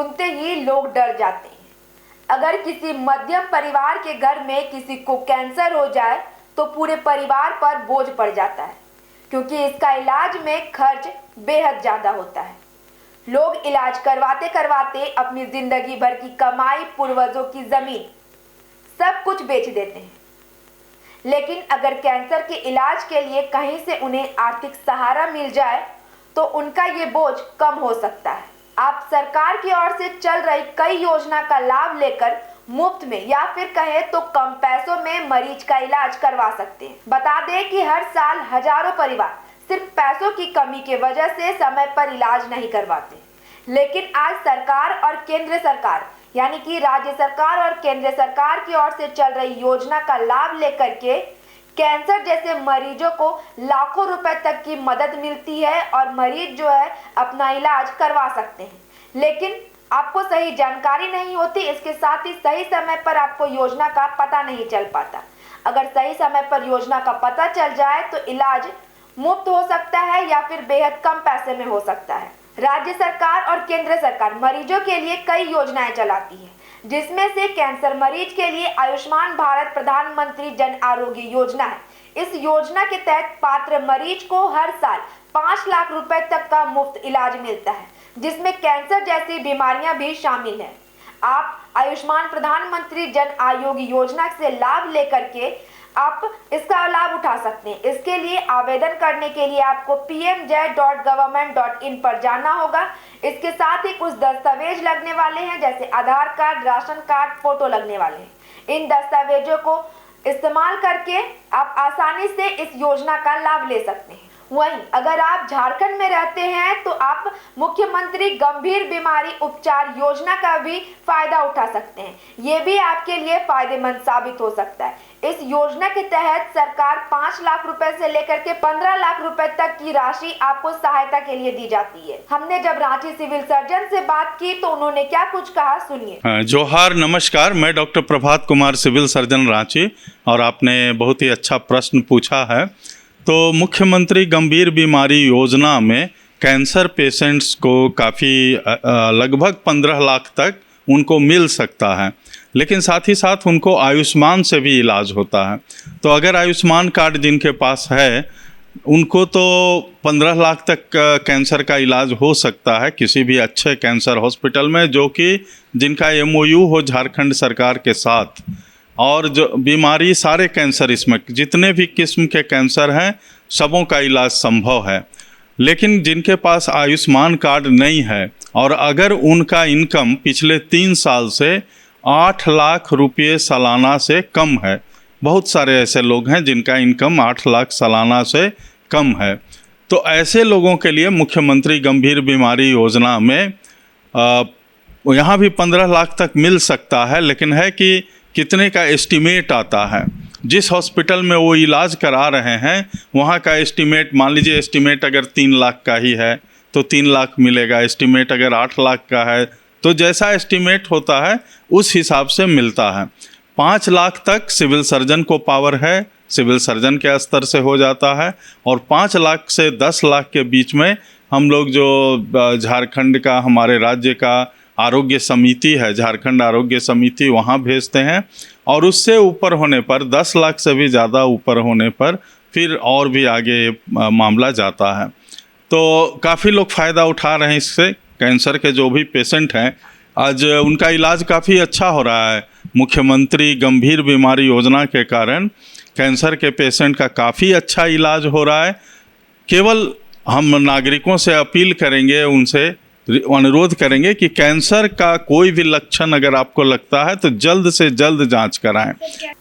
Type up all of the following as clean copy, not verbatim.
सुनते ही लोग डर जाते हैं। अगर किसी मध्यम परिवार के घर में किसी को कैंसर हो जाए तो पूरे परिवार पर बोझ पड़ जाता है, क्योंकि इसका इलाज में खर्च बेहद ज़्यादा होता है। लोग इलाज करवाते करवाते अपनी जिंदगी भर की कमाई, पूर्वजों की जमीन, सब कुछ बेच देते हैं। लेकिन अगर कैंसर के इलाज के लिए कहीं से उन्हें आर्थिक सहारा मिल जाए तो उनका ये बोझ कम हो सकता है। आप सरकार की ओर से चल रही कई योजना का लाभ लेकर मुफ्त में या फिर कहे तो कम पैसों में मरीज का इलाज करवा सकते हैं। बता दें कि हर साल हजारों परिवार सिर्फ पैसों की कमी की वजह से समय पर इलाज नहीं करवाते, लेकिन आज सरकार और केंद्र सरकार यानी कि राज्य सरकार और केंद्र सरकार की ओर से चल रही योजना का लाभ लेकर के कैंसर जैसे मरीजों को लाखों रुपए तक की मदद मिलती है और मरीज जो है अपना इलाज करवा सकते हैं। लेकिन आपको सही जानकारी नहीं होती, इसके साथ ही सही समय पर आपको योजना का पता नहीं चल पाता। अगर सही समय पर योजना का पता चल जाए तो इलाज मुफ्त हो सकता है या फिर बेहद कम पैसे में हो सकता है। राज्य सरकार और केंद्र सरकार मरीजों के लिए कई योजनाएं चलाती है, जिसमें से कैंसर मरीज के लिए आयुष्मान भारत प्रधानमंत्री जन आरोग्य योजना है। इस योजना के तहत पात्र मरीज को हर साल 5 लाख रुपए तक का मुफ्त इलाज मिलता है, जिसमें कैंसर जैसी बीमारियां भी शामिल हैं। आप आयुष्मान प्रधानमंत्री जन आरोग्य योजना से लाभ लेकर के आप इसका लाभ उठा सकते हैं। इसके लिए आवेदन करने के लिए आपको pmj.government.in पर जाना होगा। इसके साथ ही कुछ दस्तावेज लगने वाले हैं, जैसे आधार कार्ड, राशन कार्ड, फोटो लगने वाले हैं। इन दस्तावेजों को इस्तेमाल करके आप आसानी से इस योजना का लाभ ले सकते हैं। वहीं अगर आप झारखंड में रहते हैं तो आप मुख्यमंत्री गंभीर बीमारी उपचार योजना का भी फायदा उठा सकते हैं। ये भी आपके लिए फायदेमंद साबित हो सकता है। इस योजना के तहत सरकार 5 लाख रुपए से लेकर के 15 लाख रुपए तक की राशि आपको सहायता के लिए दी जाती है। हमने जब रांची सिविल सर्जन से बात की तो उन्होंने क्या कुछ कहा, सुनिए। जोहार, नमस्कार। मैं doctor Prabhat Kumar, civil surgeon Ranchi. और आपने बहुत ही अच्छा प्रश्न पूछा है। तो मुख्यमंत्री गंभीर बीमारी योजना में कैंसर पेशेंट्स को काफ़ी लगभग 15 लाख तक उनको मिल सकता है, लेकिन साथ ही साथ उनको आयुष्मान से भी इलाज होता है। तो अगर आयुष्मान कार्ड जिनके पास है उनको तो 15 लाख तक कैंसर का इलाज हो सकता है किसी भी अच्छे कैंसर हॉस्पिटल में, जो कि जिनका MOU हो झारखंड सरकार के साथ। और जो बीमारी सारे कैंसर, इसमें जितने भी किस्म के कैंसर हैं सबों का इलाज संभव है। लेकिन जिनके पास आयुष्मान कार्ड नहीं है और अगर उनका इनकम पिछले 3 साल से 8 लाख रुपये सालाना से कम है, बहुत सारे ऐसे लोग हैं जिनका इनकम 8 लाख सालाना से कम है, तो ऐसे लोगों के लिए मुख्यमंत्री गंभीर बीमारी योजना में यहाँ भी 15 लाख तक मिल सकता है। लेकिन है कि कितने का एस्टिमेट आता है, जिस हॉस्पिटल में वो इलाज करा रहे हैं वहाँ का एस्टिमेट, मान लीजिए एस्टिमेट अगर 3 लाख का ही है तो 3 लाख मिलेगा, एस्टिमेट अगर 8 लाख का है तो जैसा एस्टिमेट होता है उस हिसाब से मिलता है। 5 लाख तक सिविल सर्जन को पावर है, सिविल सर्जन के स्तर से हो जाता है। और 5 लाख से 10 लाख के बीच में हम लोग जो झारखंड का, हमारे राज्य का आरोग्य समिति है, झारखंड आरोग्य समिति, वहाँ भेजते हैं। और उससे ऊपर होने पर 10 लाख से भी ज़्यादा ऊपर होने पर फिर और भी आगे मामला जाता है। तो काफ़ी लोग फ़ायदा उठा रहे हैं इससे। कैंसर के जो भी पेशेंट हैं आज उनका इलाज काफ़ी अच्छा हो रहा है। मुख्यमंत्री गंभीर बीमारी योजना के कारण कैंसर के पेशेंट का काफ़ी अच्छा इलाज हो रहा है। केवल हम नागरिकों से अपील करेंगे, उनसे अनुरोध करेंगे कि कैंसर का कोई भी लक्षण अगर आपको लगता है तो जल्द से जल्द जांच कराएं।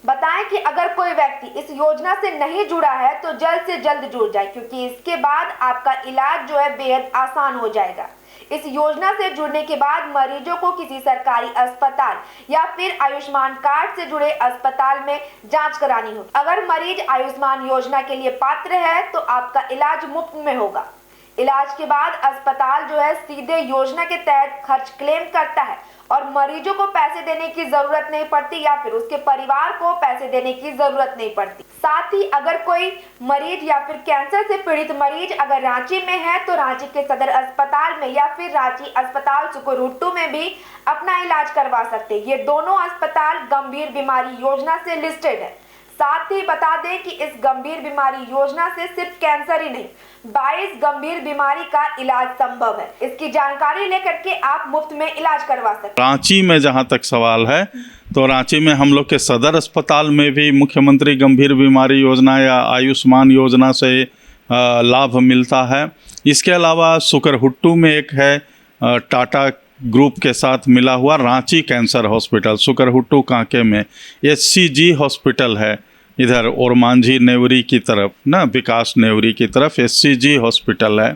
बताएं कि अगर कोई व्यक्ति इस योजना से नहीं जुड़ा है तो जल्द से जल्द जुड़ जाए, क्योंकि इसके बाद आपका इलाज जो है बेहद आसान हो जाएगा। इस योजना से जुड़ने के बाद मरीजों को किसी सरकारी अस्पताल या फिर आयुष्मान कार्ड से जुड़े अस्पताल में जांच करानी होगी। अगर मरीज आयुष्मान योजना के लिए पात्र है तो आपका इलाज मुफ्त में होगा। इलाज के बाद अस्पताल जो है सीधे योजना के तहत खर्च क्लेम करता है और मरीजों को पैसे देने की जरूरत नहीं पड़ती या फिर उसके परिवार को पैसे देने की जरूरत नहीं पड़ती। साथ ही अगर कोई मरीज या फिर कैंसर से पीड़ित मरीज अगर रांची में है तो रांची के सदर अस्पताल में या फिर रांची अस्पताल सुकुरहुट्टू में भी अपना इलाज करवा सकते हैं। ये दोनों अस्पताल गंभीर बीमारी योजना से लिस्टेड है। साथ ही बता दें कि इस गंभीर बीमारी योजना से सिर्फ कैंसर ही नहीं 22 गंभीर बीमारी का इलाज संभव है। इसकी जानकारी लेकर के आप मुफ्त में इलाज करवा सकते हैं। रांची में जहां तक सवाल है तो रांची में हम लोग के सदर अस्पताल में भी मुख्यमंत्री गंभीर बीमारी योजना या आयुष्मान योजना से लाभ मिलता है। इसके अलावा सुकुरहुट्टू में एक है टाटा ग्रुप के साथ मिला हुआ रांची कैंसर हॉस्पिटल, सुकुरहुट्टू कांके में SCG हॉस्पिटल है, इधर ओरमांझी नेवरी की तरफ ना, विकास नेवरी की तरफ SCG हॉस्पिटल है।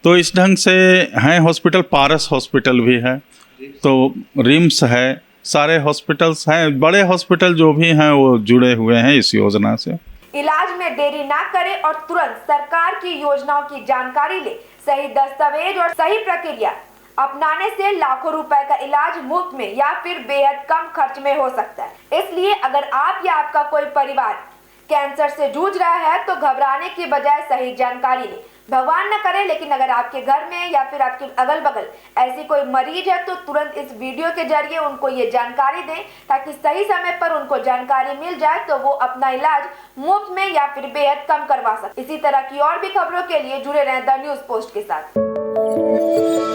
तो इस ढंग से हैं हॉस्पिटल, पारस हॉस्पिटल भी है, तो रिम्स है, सारे हॉस्पिटल्स हैं, बड़े हॉस्पिटल जो भी हैं वो जुड़े हुए हैं इस योजना से। इलाज में देरी ना करें और तुरंत सरकार की योजनाओं की जानकारी ले। सही दस्तावेज और सही प्रक्रिया अपनाने से लाखों रुपए का इलाज मुफ्त में या फिर बेहद कम खर्च में हो सकता है। इसलिए अगर आप या आपका कोई परिवार कैंसर से जूझ रहा है तो घबराने की बजाय सही जानकारी लें। भगवान न करे लेकिन अगर आपके घर में या फिर आपके अगल बगल ऐसी कोई मरीज है तो तुरंत इस वीडियो के जरिए उनको ये जानकारी दें ताकि सही समय पर उनको जानकारी मिल जाए तो वो अपना इलाज मुफ्त में या फिर बेहद कम करवा सके। इसी तरह की और भी खबरों के लिए जुड़े रहें द न्यूज़ पोस्ट के साथ।